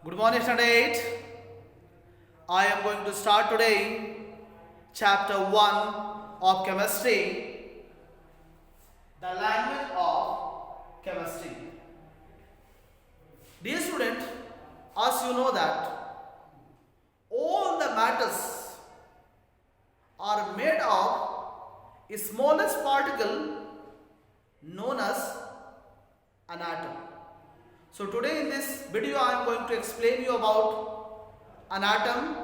Good morning, student. I am going to start today chapter 1 of chemistry, the language of chemistry. Dear student, as you know that all the matters are made of a smallest particle known as an atom. So today in this video I am going to explain you about an atom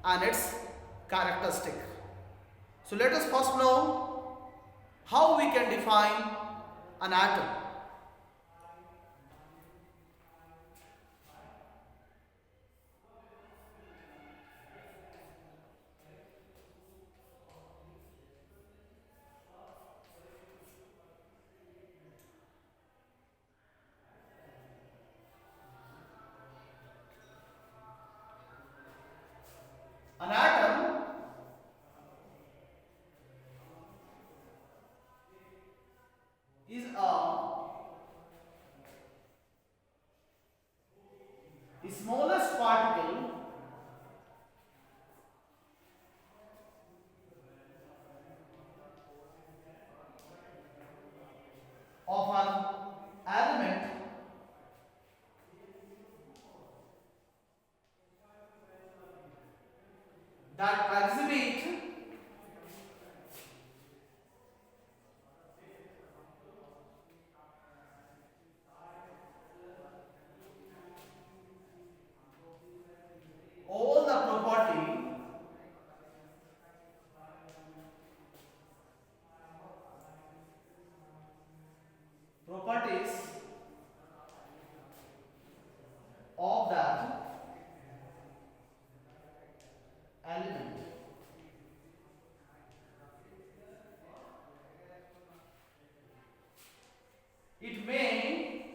and its characteristic. So let us first know how we can define an atom. An atom is the smallest particle of an element that exhibit all the properties of that element. It may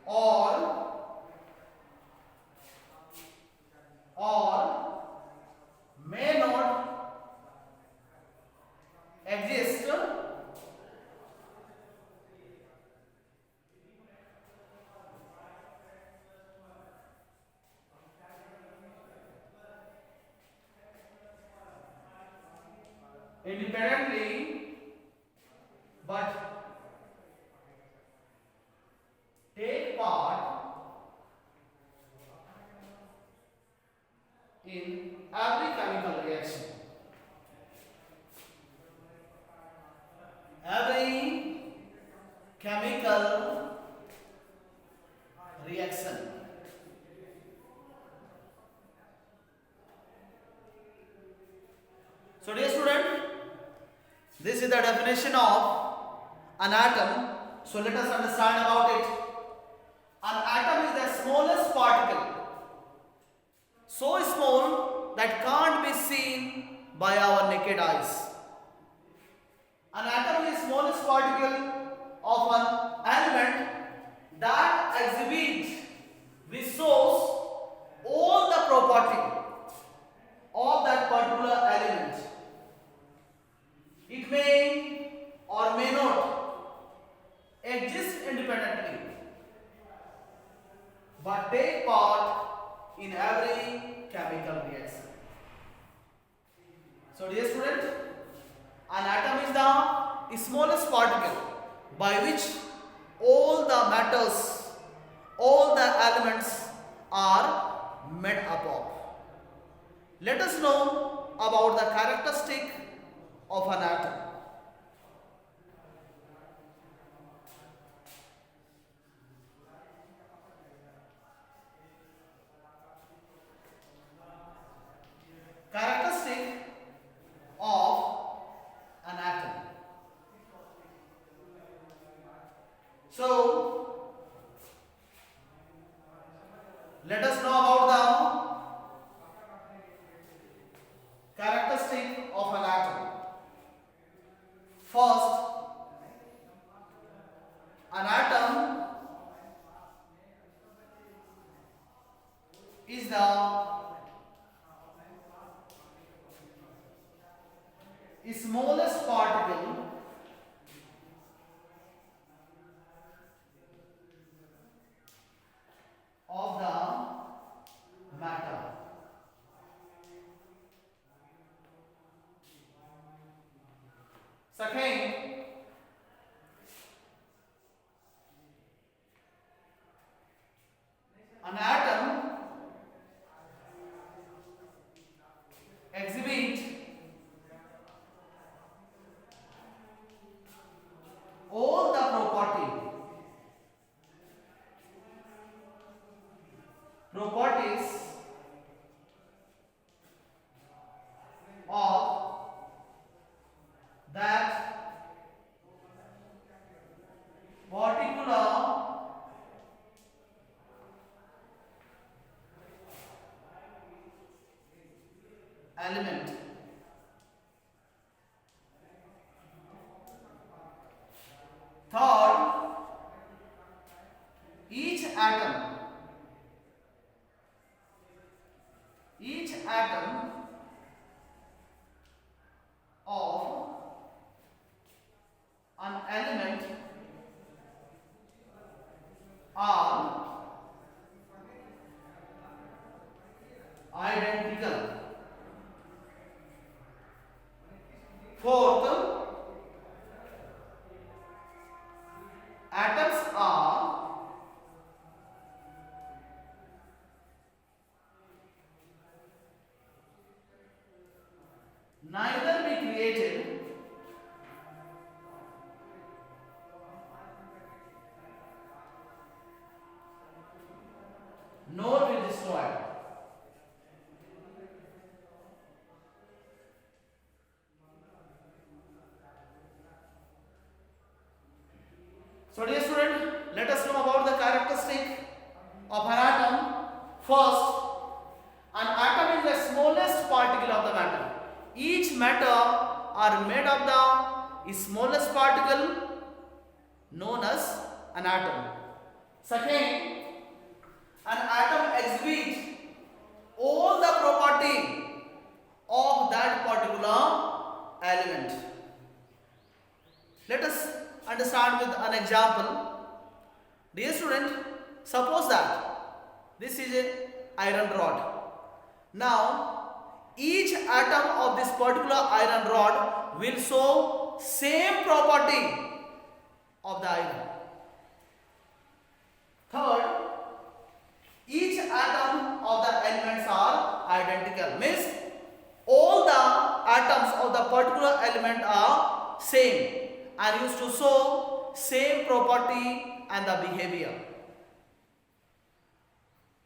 or may not exist independently, but take part in every chemical reaction. Every chemical reaction. So dear student, this is the definition of an atom. So let us understand about it. An atom is the smallest particle, so small that can't be seen by our naked eyes. An atom is the smallest particle of an element that exhibits, which shows all the property of that particular element. It may or may not exist independently, but take part in every chemical reaction. So dear student, an atom is the smallest particle by which all the metals, all the elements are made up of. Let us know about the characteristic of an atom. Characteristic of an atom. So, let us know about the characteristic of an atom. First, an atom is the smallest particle properties of that particular element. Third, each atom of an element are identical. Fourth, atoms are neither be created nor be destroyed. So dear student, let us know about the characteristic of an atom. First, an atom is the smallest particle of the matter. Each matter are made of the smallest particle known as an atom. Second, an atom exhibits all the property of that particular element. Let us understand with an example. Dear student, suppose that this is an iron rod. Now, each atom of this particular iron rod will show same property of the iron. Third, each atom of the elements are identical. Means all the atoms of the particular element are same and used to show same property and the behavior.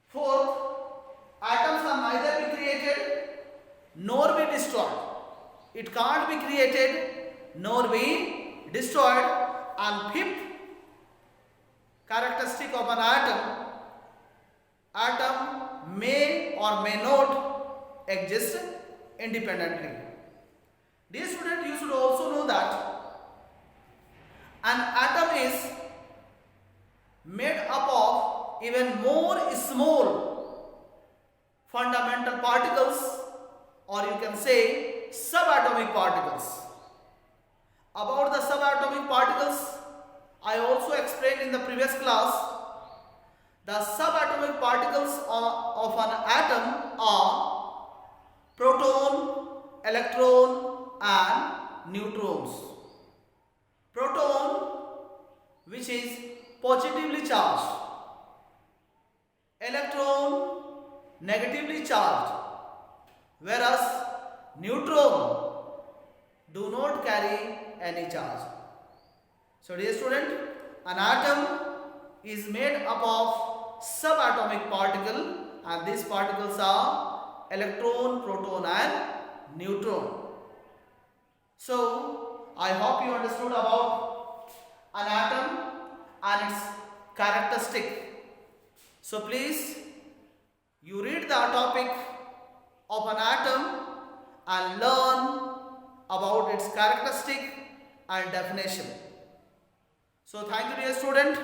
Fourth, atoms are neither be created nor be destroyed. It can't be created nor be destroyed. And fifth characteristic of an atom may or may not exist independently. Dear student, you should also know that an atom is made up of even more small fundamental particles, or you can say subatomic particles. About the subatomic particles, I also explained in the previous class. The subatomic particles of an atom are proton, electron and neutrons. Proton, which is positively charged. Electron, negatively charged. Whereas neutron do not carry any charge. So dear student, an atom is made up of subatomic particle, and these particles are electron, proton and neutron. So I hope you understood about an atom and its characteristic. So please, you read the topic of an atom and learn about its characteristic and definition. So thank you dear student.